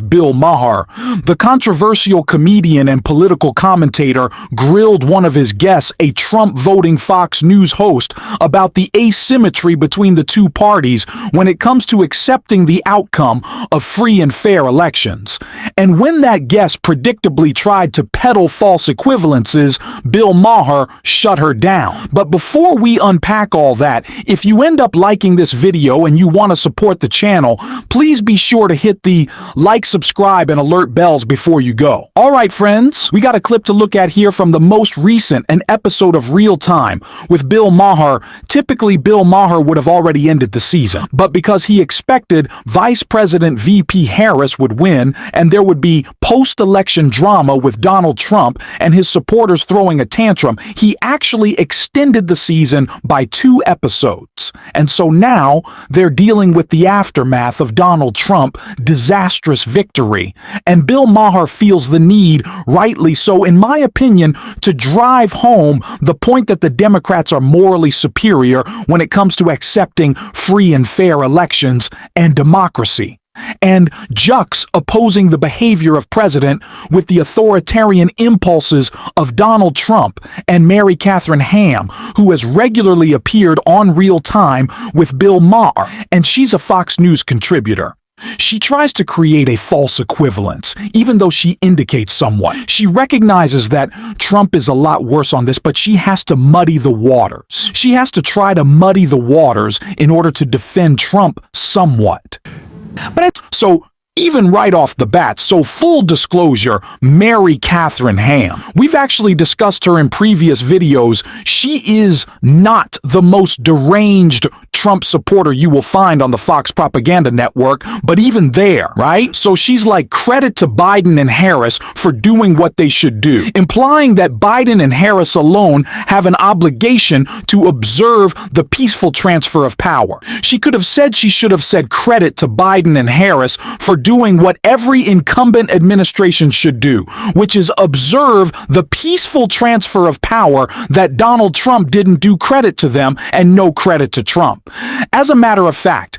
Bill Maher. The controversial comedian and political commentator grilled one of his guests, a Trump-voting Fox News host, about the asymmetry between the two parties when it comes to accepting the outcome of free and fair elections. And when that guest predictably tried to peddle false equivalences, Bill Maher shut her down. But before we unpack all that, if you end up liking this video and you want to support the channel, please be sure to hit the like, subscribe, and alert bells before you go. All right, friends, we got a clip to look at here from the most recent, an episode of Real Time with Bill Maher. Typically, Bill Maher would have already ended the season, but because he expected Vice President VP Harris would win and there would be post-election drama with Donald Trump and his supporters throwing a tantrum, he actually extended the season by 2 episodes. And so now they're dealing with the aftermath of Donald Trump's disastrous victory. And Bill Maher feels the need, rightly so in my opinion, to drive home the point that the Democrats are morally superior when it comes to accepting free and fair elections and democracy, and juxtaposing the behavior of president with the authoritarian impulses of Donald Trump and Mary Catherine Ham, who has regularly appeared on Real Time with Bill Maher, and she's a Fox News contributor. She tries to create a false equivalence, even though she indicates somewhat. She recognizes that Trump is a lot worse on this, but she has to muddy the waters. She has to try to muddy the waters in order to defend Trump somewhat. So even right off the bat, so full disclosure, Mary Catherine Ham. We've actually discussed her in previous videos. She is not the most deranged Trump supporter you will find on the Fox propaganda network, but even there, right? So she's like, credit to Biden and Harris for doing what they should do, implying that Biden and Harris alone have an obligation to observe the peaceful transfer of power. She should have said credit to Biden and Harris for doing what every incumbent administration should do, which is observe the peaceful transfer of power that Donald Trump didn't do. Credit to them and no credit to Trump. As a matter of fact,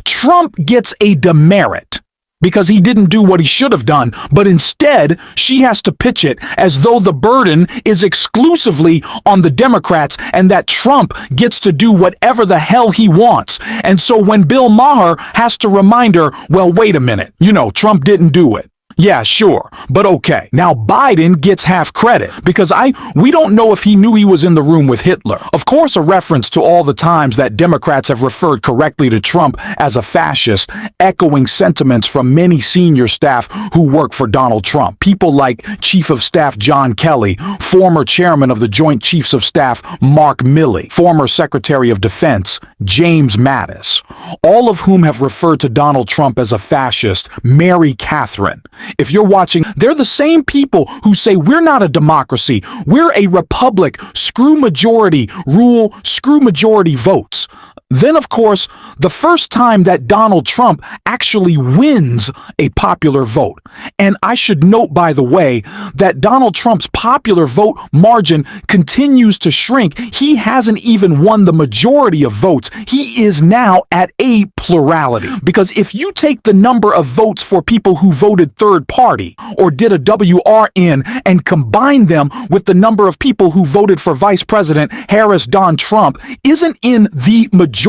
Trump gets a demerit because he didn't do what he should have done, but instead she has to pitch it as though the burden is exclusively on the Democrats and that Trump gets to do whatever the hell he wants. And so when Bill Maher has to remind her, well, wait a minute, Trump didn't do it. Yeah, sure, but okay. Now Biden gets half credit because we don't know if he knew he was in the room with Hitler. Of course, a reference to all the times that Democrats have referred correctly to Trump as a fascist, echoing sentiments from many senior staff who work for Donald Trump. People like Chief of Staff John Kelly, former chairman of the Joint Chiefs of Staff Mark Milley, former Secretary of Defense James Mattis, all of whom have referred to Donald Trump as a fascist. Mary Catherine. If you're watching, they're the same people who say we're not a democracy, we're a republic, screw majority rule, screw majority votes. Then, of course, the first time that Donald Trump actually wins a popular vote. And I should note, by the way, that Donald Trump's popular vote margin continues to shrink. He hasn't even won the majority of votes. He is now at a plurality. Because if you take the number of votes for people who voted third party or did a WRN and combine them with the number of people who voted for Vice President Harris, Trump isn't in the majority.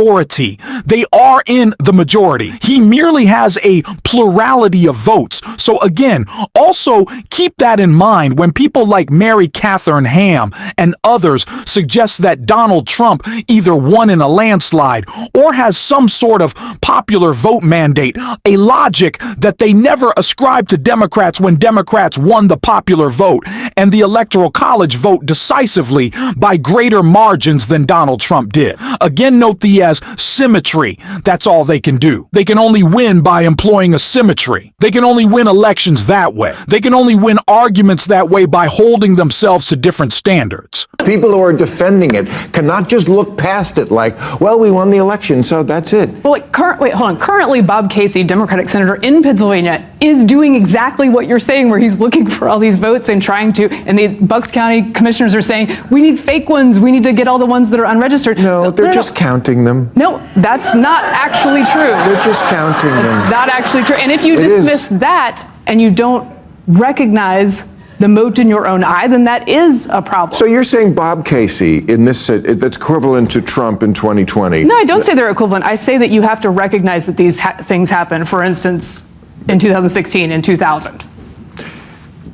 They are in the majority. He merely has a plurality of votes. So again, also keep that in mind when people like Mary Catherine Ham and others suggest that Donald Trump either won in a landslide or has some sort of popular vote mandate, a logic that they never ascribed to Democrats when Democrats won the popular vote and the Electoral College vote decisively by greater margins than Donald Trump did. Again, note the as symmetry. That's all they can do. They can only win by employing a symmetry. They can only win elections that way. They can only win arguments that way by holding themselves to different standards. People who are defending it cannot just look past it like, well, we won the election, so that's it. Well, currently Bob Casey, Democratic senator in Pennsylvania, is doing exactly what you're saying, where he's looking for all these votes and trying to, and the Bucks County commissioners are saying, we need fake ones, we need to get all the ones that are unregistered. No, they're just counting them? No, that's not actually true. They're just counting them. Not actually true. And if you It dismiss is. that and you don't recognize the mote in your own eye, then that is a problem. So you're saying Bob Casey, in this, that's equivalent to Trump in 2020? No, I don't say they're equivalent. I say that you have to recognize that these things happen, for instance, in 2016 and 2000.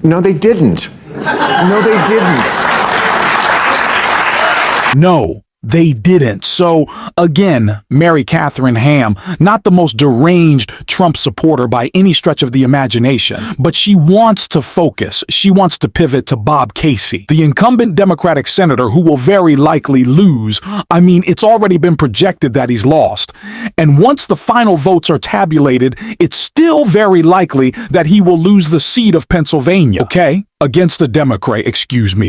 No, they didn't. No, they didn't. No, they didn't. So, again, Mary Catherine Ham, not the most deranged Trump supporter by any stretch of the imagination, but she wants to focus. She wants to pivot to Bob Casey, the incumbent Democratic senator who will very likely lose. I mean, it's already been projected that he's lost. And once the final votes are tabulated, it's still very likely that he will lose the seat of Pennsylvania, okay? Against a Democrat,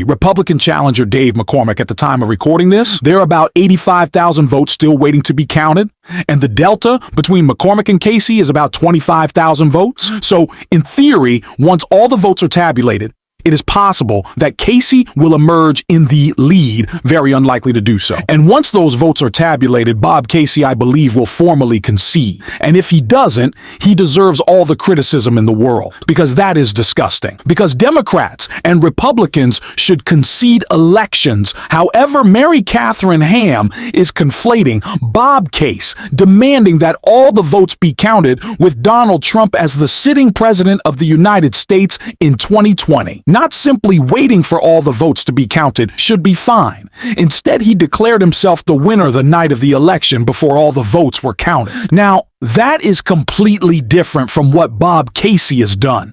Republican challenger Dave McCormick at the time of recording this. There are about 85,000 votes still waiting to be counted. And the delta between McCormick and Casey is about 25,000 votes. So in theory, once all the votes are tabulated, it is possible that Casey will emerge in the lead, very unlikely to do so. And once those votes are tabulated, Bob Casey, I believe, will formally concede. And if he doesn't, he deserves all the criticism in the world, because that is disgusting. Because Democrats and Republicans should concede elections. However, Mary Catherine Ham is conflating Bob Case, demanding that all the votes be counted, with Donald Trump as the sitting president of the United States in 2020. Not simply waiting for all the votes to be counted should be fine. Instead, he declared himself the winner the night of the election before all the votes were counted. Now, that is completely different from what Bob Casey has done.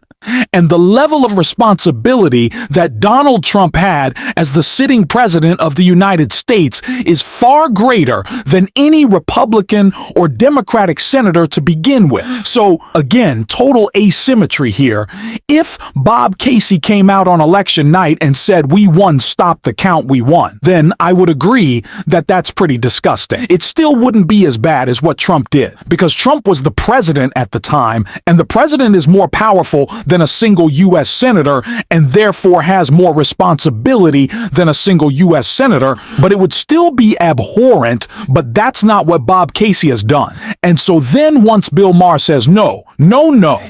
And the level of responsibility that Donald Trump had as the sitting president of the United States is far greater than any Republican or Democratic senator to begin with. So, again, total asymmetry here. If Bob Casey came out on election night and said, "We won, stop the count, we won," then I would agree that that's pretty disgusting. It still wouldn't be as bad as what Trump did, because Trump was the president at the time, and the president is more powerful than a single U.S. senator, and therefore has more responsibility than a single U.S. senator, but it would still be abhorrent. But that's not what Bob Casey has done. And so then once Bill Maher says no,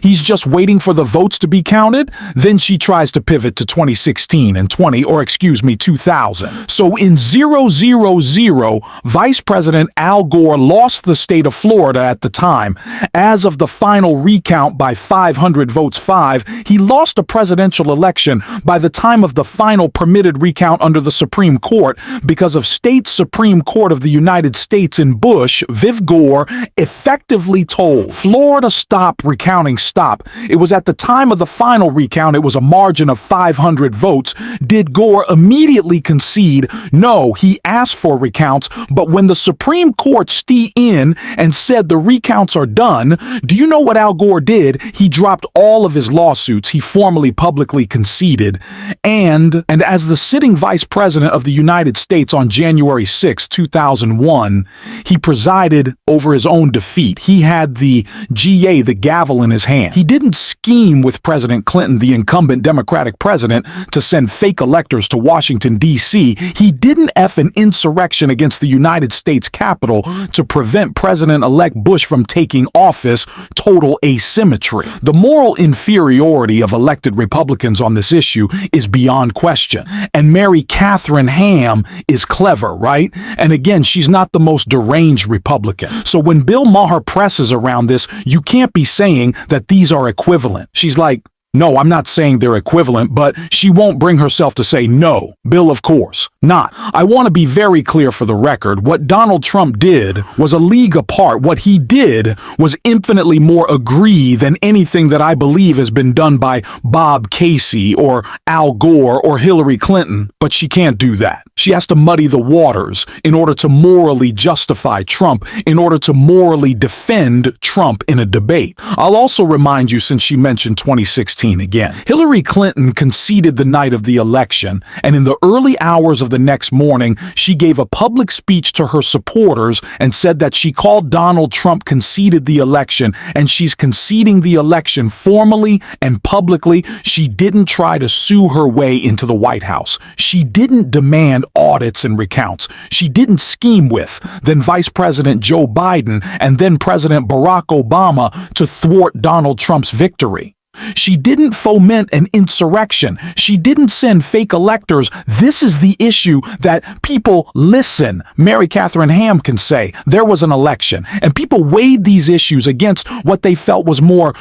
he's just waiting for the votes to be counted, then she tries to pivot to 2016 and 2000. So in 000, Vice President Al Gore lost the state of Florida at the time. As of the final recount by 500 votes 5, he lost a presidential election by the time of the final permitted recount under the Supreme Court because of State Supreme Court of the United States in Bush, Viv Gore, effectively told Florida, stop recounting, stop. It was at the time of the final recount, it was a margin of 500 votes. Did Gore immediately concede? No, he asked for recounts, but when the Supreme Court stepped in and said the recounts are done, do you know what Al Gore did? He dropped all of his lawsuits. He formally publicly conceded. And as the sitting vice president of the United States on January 6, 2001, he presided over his own defeat. He had the GA, the gavel, in his hand. He didn't scheme with President Clinton, the incumbent Democratic president, to send fake electors to Washington, D.C. He didn't an insurrection against the United States Capitol to prevent President-elect Bush from taking office. Total asymmetry. The moral inferiority of elected Republicans on this issue is beyond question. And Mary Catherine Ham is clever, right? And again, she's not the most deranged Republican. So when Bill Maher presses around this, you can't be saying that these are equivalent. She's like, no, I'm not saying they're equivalent, but she won't bring herself to say, no, Bill, of course not. I want to be very clear for the record. What Donald Trump did was a league apart. What he did was infinitely more agree than anything that I believe has been done by Bob Casey or Al Gore or Hillary Clinton. But she can't do that. She has to muddy the waters in order to morally justify Trump, in order to morally defend Trump in a debate. I'll also remind you, since she mentioned 2016, routine again. Hillary Clinton conceded the night of the election, and in the early hours of the next morning, she gave a public speech to her supporters and said that she called Donald Trump conceded the election, and she's conceding the election formally and publicly. She didn't try to sue her way into the White House. She didn't demand audits and recounts. She didn't scheme with then Vice President Joe Biden and then President Barack Obama to thwart Donald Trump's victory. She didn't foment an insurrection. She didn't send fake electors. This is the issue that people listen. Mary Catherine Ham can say there was an election, and people weighed these issues against what they felt was more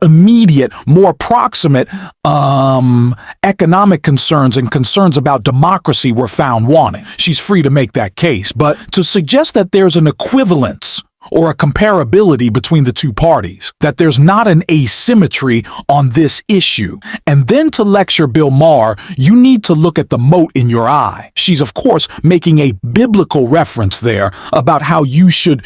immediate, more proximate economic concerns, and concerns about democracy were found wanting. She's free to make that case, but to suggest that there's an equivalence or a comparability between the two parties, that there's not an asymmetry on this issue, and then to lecture Bill Maher, you need to look at the mote in your eye. She's, of course, making a biblical reference there about how you should,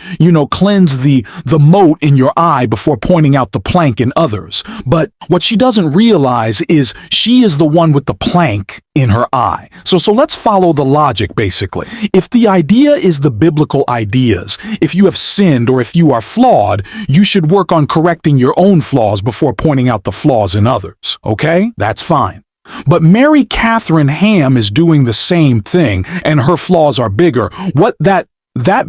cleanse the mote in your eye before pointing out the plank in others. But what she doesn't realize is she is the one with the plank in her eye. So let's follow the logic, basically. If the idea is the biblical ideas, if you have sinned or if you are flawed, you should work on correcting your own flaws before pointing out the flaws in others. Okay? That's fine. But Mary Catherine Ham is doing the same thing, and her flaws are bigger. What that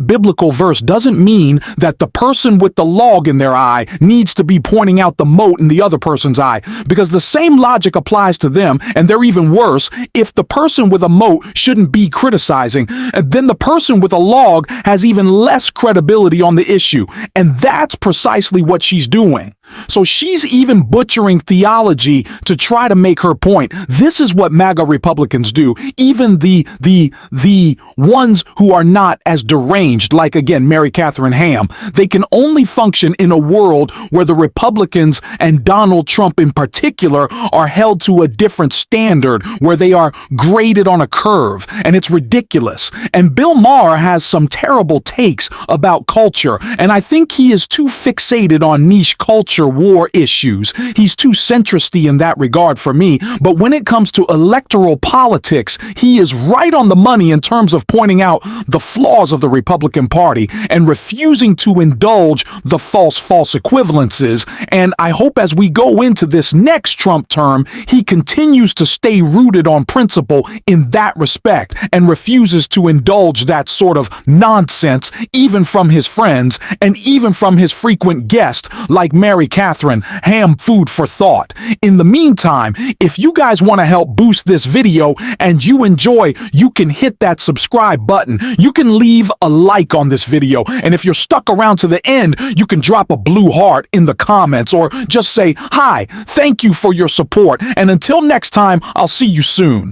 biblical verse doesn't mean that the person with the log in their eye needs to be pointing out the mote in the other person's eye, because the same logic applies to them, and they're even worse. If the person with a mote shouldn't be criticizing, then the person with a log has even less credibility on the issue, and that's precisely what she's doing. So she's even butchering theology to try to make her point. This is what MAGA Republicans do. Even the ones who are not as deranged, like, again, Mary Catherine Ham, they can only function in a world where the Republicans and Donald Trump in particular are held to a different standard, where they are graded on a curve, and it's ridiculous. And Bill Maher has some terrible takes about culture, and I think he is too fixated on niche culture war issues. He's too centristy in that regard for me, but when it comes to electoral politics, he is right on the money in terms of pointing out the flaws of the Republican Party and refusing to indulge the false equivalences. And I hope as we go into this next Trump term, he continues to stay rooted on principle in that respect and refuses to indulge that sort of nonsense, even from his friends and even from his frequent guests like Mary Catherine Ham. Food for thought. In the meantime, if you guys want to help boost this video and you enjoy, you can hit that subscribe button. You can leave a like on this video, and if you're stuck around to the end, you can drop a blue heart in the comments or just say hi, thank you for your support, and until next time, I'll see you soon.